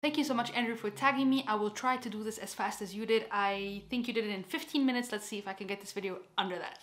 Thank you so much, Andrew, for tagging me. I will try to do this as fast as you did. I think you did it in 15 minutes. Let's see if I can get this video under that.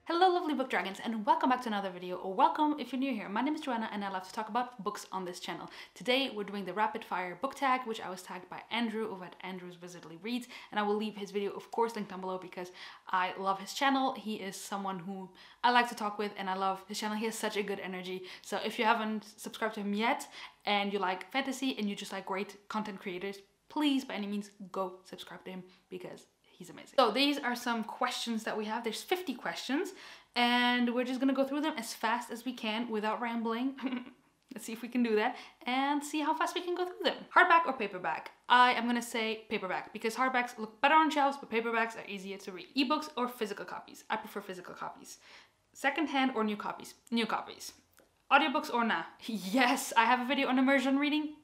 Hello lovely book dragons, and welcome back to another video, or welcome if you're new here. My name is Joana and I love to talk about books on this channel. Today we're doing the rapid fire book tag, which I was tagged by Andrew over at Andrew's Wizardly Reads, and I will leave his video of course linked down below because I love his channel. He is someone who I like to talk with and I love his channel. He has such a good energy. So if you haven't subscribed to him yet and you like fantasy and you just like great content creators, please by any means go subscribe to him because he's amazing. So these are some questions that we have. There's 50 questions and we're just gonna go through them as fast as we can without rambling. Let's see if we can do that and see how fast we can go through them. Hardback or paperback? I am gonna say paperback because hardbacks look better on shelves, but paperbacks are easier to read. Ebooks or physical copies? I prefer physical copies. Secondhand or new copies? New copies. Audiobooks or nah? Yes, I have a video on immersion reading.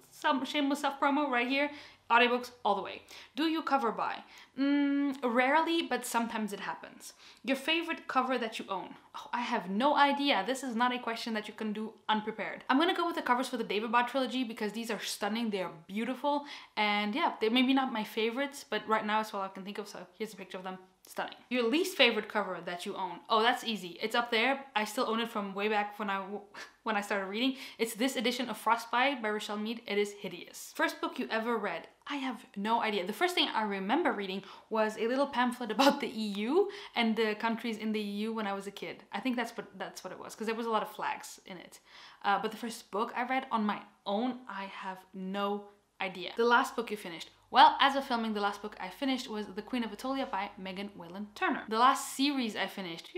Some shameless self-promo right here. Audiobooks all the way. Do you cover buy? Rarely, but sometimes it happens. Your favorite cover that you own? Oh, I have no idea. This is not a question that you can do unprepared. I'm gonna go with the covers for the David trilogy because these are stunning, they are beautiful, and yeah, they're maybe not my favorites, but right now it's all I can think of, so here's a picture of them. Stunning. Your least favorite cover that you own? Oh, that's easy. It's up there. I still own it from way back when I started reading. It's this edition of Frostbite by Rochelle Mead. It is hideous. First book you ever read? I have no idea. The first thing I remember reading was a little pamphlet about the EU and the countries in the EU when I was a kid. I think that's what it was because there was a lot of flags in it. But the first book I read on my own, I have no idea. The last book you finished? Well, as of filming, the last book I finished was The Queen of Atolia by Megan Whalen Turner. The last series I finished,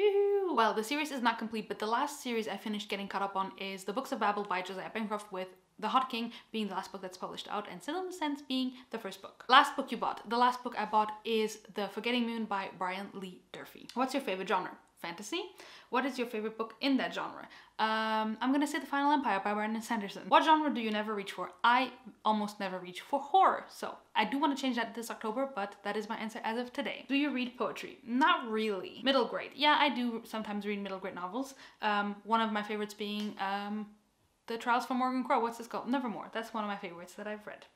well, the series is not complete, but the last series I finished getting caught up on is The Books of Babel by Josiah Bancroft, with The Hot King being the last book that's published out and Still in the Sense being the first book. Last book you bought? The last book I bought is The Forgetting Moon by Brian Lee Durfee. What's your favorite genre? Fantasy? What is your favorite book in that genre? I'm gonna say The Final Empire by Brandon Sanderson. What genre do you never reach for? I almost never reach for horror, so I do want to change that this October, but that is my answer as of today. Do you read poetry? Not really. Middle grade. Yeah, I do sometimes read middle grade novels. One of my favorites being The Trials for Morgan Crow. What's this called? Nevermore. That's one of my favorites that I've read.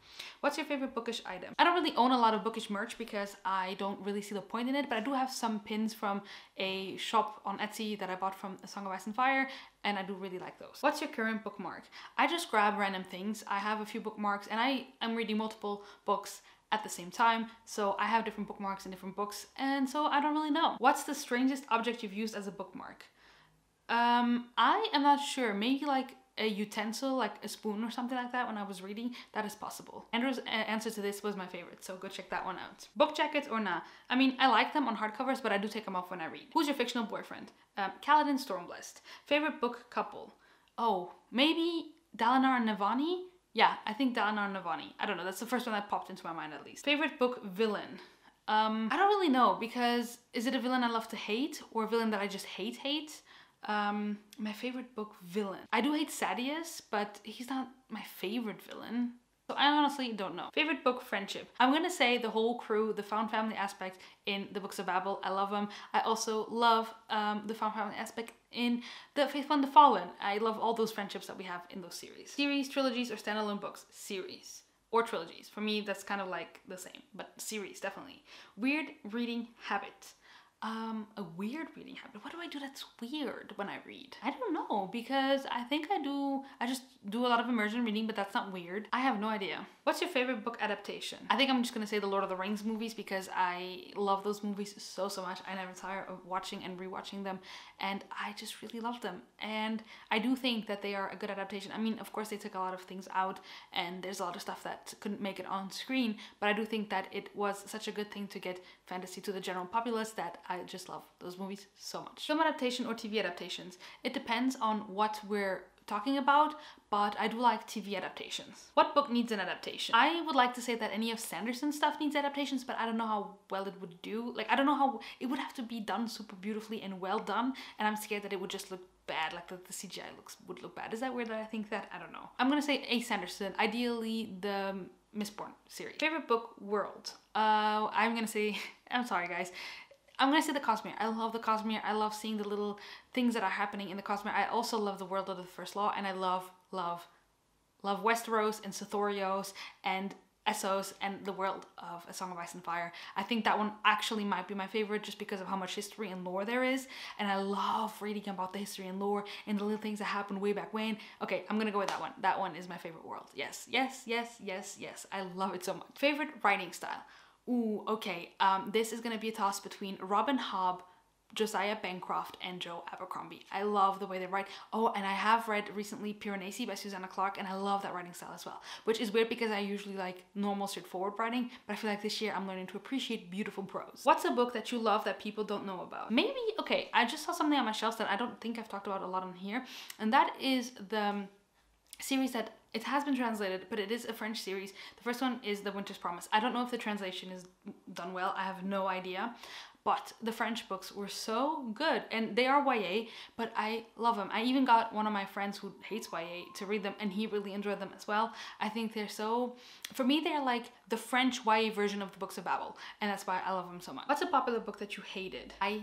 What's your favorite bookish item? I don't really own a lot of bookish merch because I don't really see the point in it, but I do have some pins from a shop on Etsy that I bought from A Song of Ice and Fire, and I do really like those. What's your current bookmark? I just grab random things. I have a few bookmarks and I am reading multiple books at the same time, so I have different bookmarks in different books, and so I don't really know. What's the strangest object you've used as a bookmark? I am not sure. Maybe like a utensil, like a spoon or something like that when I was reading. That is possible. Andrew's answer to this was my favorite, so go check that one out. Book jackets or nah? I mean, I like them on hardcovers, but I do take them off when I read. Who's your fictional boyfriend? Kaladin Stormblessed. Favorite book couple? Oh, maybe Dalinar and Navani? Yeah, I think Dalinar and Navani. I don't know, that's the first one that popped into my mind at least. Favorite book villain? I don't really know, because is it a villain I love to hate or a villain that I just hate? My favorite book villain. I do hate Sadeas, but he's not my favorite villain. So I honestly don't know. Favorite book friendship. I'm gonna say the whole crew, the found family aspect in the Books of Babel. I love them. I also love the found family aspect in The Faithful and the Fallen. I love all those friendships that we have in those series. Series, trilogies, or standalone books? Series. Or trilogies. For me, that's kind of like the same, but series, definitely. Weird reading habit. A weird reading habit. What do I do that's weird when I read? I don't know, because I think I just do a lot of immersion reading, but that's not weird. I have no idea. What's your favorite book adaptation? I think I'm just gonna say the Lord of the Rings movies because I love those movies so much. I never tire of watching and rewatching them, and I just really love them. And I do think that they are a good adaptation. I mean, of course they took a lot of things out and there's a lot of stuff that couldn't make it on screen, but I do think that it was such a good thing to get fantasy to the general populace that I just love those movies so much. Film adaptation or TV adaptations? It depends on what we're talking about, but I do like TV adaptations. What book needs an adaptation? I would like to say that any of Sanderson's stuff needs adaptations, but I don't know how well it would do. Like, I don't know how, it would have to be done super beautifully and well done, and I'm scared that it would just look bad, like the CGI would look bad. Is that weird that I think that? I don't know. I'm gonna say A. Sanderson, ideally the Mistborn series. Favorite book world? I'm gonna say, I'm sorry guys, I'm gonna say the Cosmere. I love the Cosmere. I love seeing the little things that are happening in the Cosmere. I also love the world of the First Law, and I love Westeros and Sothorios and Essos and the world of A Song of Ice and Fire. I think that one actually might be my favorite just because of how much history and lore there is, and I love reading about the history and lore and the little things that happened way back when. Okay, I'm gonna go with that one. That one is my favorite world. Yes, yes, yes, yes, yes. I love it so much. Favorite writing style. Ooh, okay. This is gonna be a toss between Robin Hobb, Josiah Bancroft, and Joe Abercrombie. I love the way they write. Oh, and I have read recently Piranesi by Susanna Clarke, and I love that writing style as well, which is weird because I usually like normal straightforward writing, but I feel like this year I'm learning to appreciate beautiful prose. What's a book that you love that people don't know about? Maybe, okay, I just saw something on my shelves that I don't think I've talked about a lot on here, and that is the series that it has been translated, but it is a French series. The first one is The Winter's Promise. I don't know if the translation is done well. I have no idea. But the French books were so good, and they are YA, but I love them. I even got one of my friends who hates YA to read them, and he really enjoyed them as well. I think they're so, for me, they're like the French YA version of the Books of Babel, and that's why I love them so much. What's a popular book that you hated? I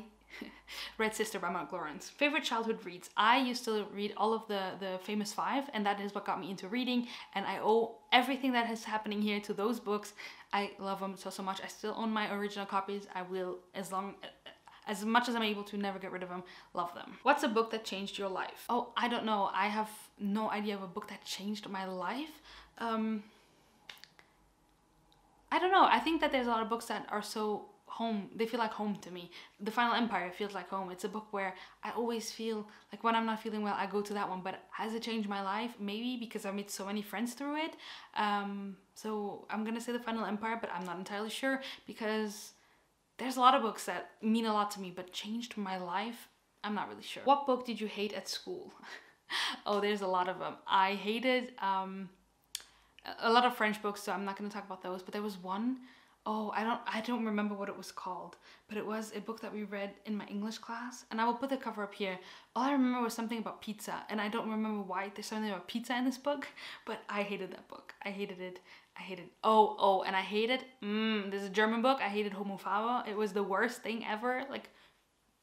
read Sister by Mark Lawrence. Favorite childhood reads. I used to read all of the famous five, and that is what got me into reading, and I owe everything that is happening here to those books. I love them so much. I still own my original copies. I will, as much as I'm able to, never get rid of them. Love them. What's a book that changed your life? Oh, I don't know. I have no idea of a book that changed my life. I don't know. I think that there's a lot of books that are so home, they feel like home to me. The Final Empire feels like home. It's a book where I always feel like when I'm not feeling well, I go to that one. But has it changed my life? Maybe because I made so many friends through it. So I'm gonna say The Final Empire, but I'm not entirely sure because there's a lot of books that mean a lot to me, but changed my life, I'm not really sure. What book did you hate at school? Oh, there's a lot of them. I hated a lot of French books, so I'm not gonna talk about those, but there was one. Oh, I don't remember what it was called, but it was a book that we read in my English class, and I will put the cover up here. All I remember was something about pizza, and I don't remember why there's something about pizza in this book, but I hated that book. I hated it. And I hated, there's a German book, I hated Homophabe. It was the worst thing ever, like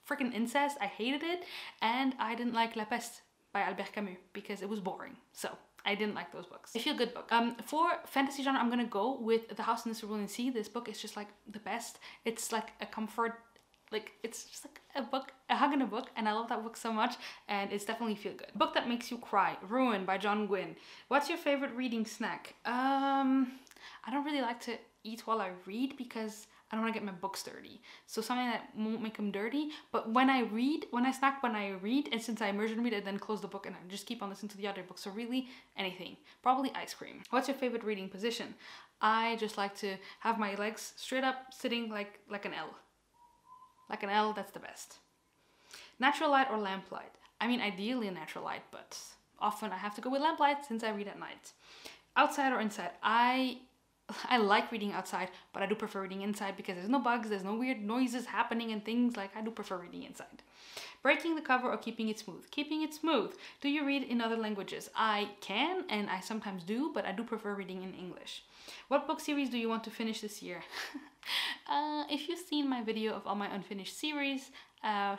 freaking incest. I hated it, and I didn't like La Peste by Albert Camus because it was boring, so I didn't like those books. A feel-good book. For fantasy genre, I'm gonna go with The House in the Cerulean Sea. This book is just like the best. It's like a comfort, like it's just like a book, a hug in a book, and I love that book so much, and it's definitely feel-good. Book that makes you cry. Ruin by John Gwynne. What's your favorite reading snack? I don't really like to eat while I read because I don't want to get my books dirty. So something that won't make them dirty. But when I snack when I read, and since I immersion read, I then close the book and I just keep on listening to the other books. So really anything. Probably ice cream. What's your favorite reading position? I just like to have my legs straight up, sitting like an L. Like an L, that's the best. Natural light or lamplight? I mean, ideally a natural light, but often I have to go with lamplight since I read at night. Outside or inside? I like reading outside, but I do prefer reading inside because there's no bugs, there's no weird noises happening and things. Like, I do prefer reading inside. Breaking the cover or keeping it smooth? Keeping it smooth. Do you read in other languages? I can, and I sometimes do, but I do prefer reading in English. What book series do you want to finish this year? If you've seen my video of all my unfinished series, I'll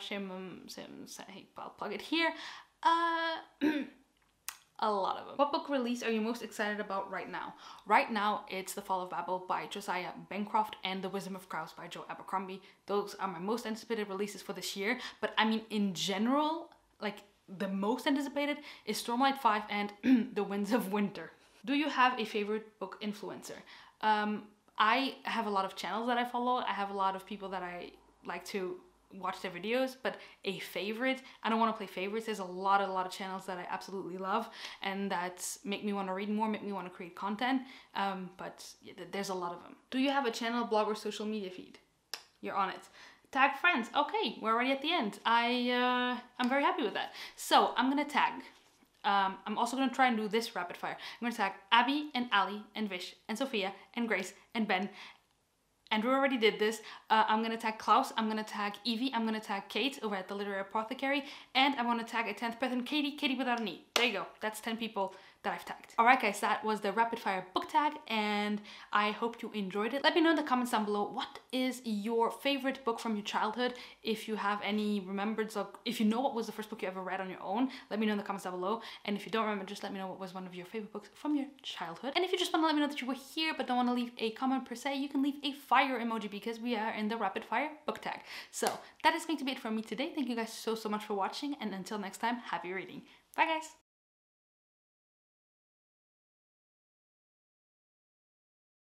plug it here. A lot of them. What book release are you most excited about right now? Right now, it's The Fall of Babel by Josiah Bancroft and The Wisdom of Crows by Joe Abercrombie. Those are my most anticipated releases for this year. But I mean, in general, like the most anticipated is Stormlight 5 and The Winds of Winter. Do you have a favorite book influencer? I have a lot of channels that I follow. I have a lot of people that I like to watch their videos, but a favorite, I don't want to play favorites. There's a lot of channels that I absolutely love and that make me want to read more, make me want to create content, but yeah, there's a lot of them. Do you have a channel, blog, or social media feed? You're on it. Tag friends. Okay, we're already at the end. I'm very happy with that. So I'm gonna tag. I'm also gonna try and do this rapid fire. I'm gonna tag Abby and Ali and Vish and Sophia and Grace and Ben. Andrew already did this. I'm gonna tag Klaus, I'm gonna tag Evie, I'm gonna tag Kate over at the Literary Apothecary, and I wanna tag a 10th person, Katie without an E. There you go. That's 10 people that I've tagged. Alright guys, that was the rapid fire book tag, and I hope you enjoyed it. Let me know in the comments down below, what is your favorite book from your childhood? If you have any remembrance of, if you know what was the first book you ever read on your own, let me know in the comments down below. And if you don't remember, just let me know what was one of your favorite books from your childhood. And if you just want to let me know that you were here but don't want to leave a comment per se, you can leave a fire emoji because we are in the rapid fire book tag. So that is going to be it from me today. Thank you guys so much for watching, and until next time, happy reading. Bye guys!